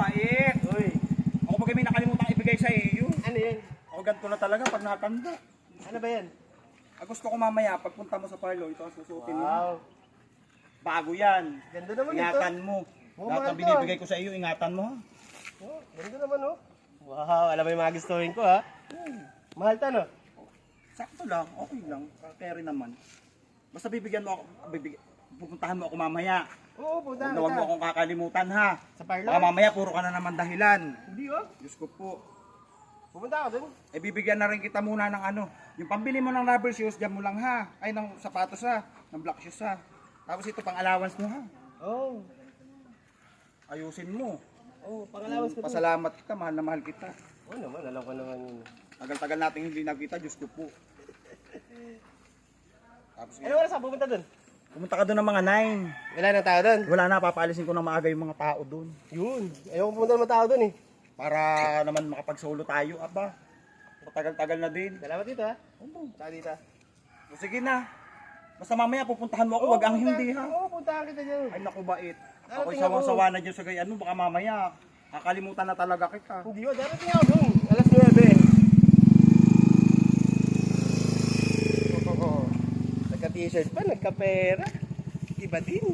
mabait. Uy, Ako pag may nakalimutan ibigay sa iyo. ano yan? Ako ganito na talaga pag nakatanda. Ano ba yan? Gusto ko mamaya, pagpunta mo sa parlo, ito ang susutin mo. Wow. Bago yan. Ganda naman Ingatan ito. mo. Oh, Lahat mahal ng to, binibigay ko sa iyo, ingatan mo ha. Oh, ganda naman oh. Wow, alam mo yung mga gustuhin ko ha. Mahal to no? Sakto lang, okay lang. Carry naman. Basta bibigyan mo ako, pupuntahan mo ako mamaya. Oo, punta Huwag mo kita. akong kakalimutan ha. Sa parlo? Baka mamaya puro ka na naman dahilan. Hindi oh. Diyos ko po. Pupunta ako dun. Bibigyan na rin kita muna ng ano. Yung pambili mo ng rubber shoes, dyan mo lang ha. Ay, ng sapatos ha. Ng black shoes ha. Tapos ito pang allowance mo ha. Oh. Ayusin mo. Oh, pangalawas ko dun. Pasalamat kita, mahal na mahal kita. Oo naman, alam ko naman yun. Tagal-tagal natin hindi nakita, Diyos ko po. Tapos Ano oras ako pupunta dun? pumunta ka doon ng mga 9. Wala na tao dun. Wala na, papaalisin ko na maaga yung mga tao doon. Yun. Ayoko pumunta ng tao dun eh. Para naman makapagsolo tayo, aba. Tagal-tagal na din. Salamat dito ha. Saka dito. O, sige na. Basta mamaya pupuntahan mo ako, wag ang hindi ha. Oo, puntahan kita dyan. Ay naku bait. Ako'y Darating sawang-sawa na dyan sa gayano, baka mamaya kakalimutan na talaga kita. Hindi ko, darating ako dun. Alas 9. Nagka-t-shirt pa, nagka-pera. Iba din.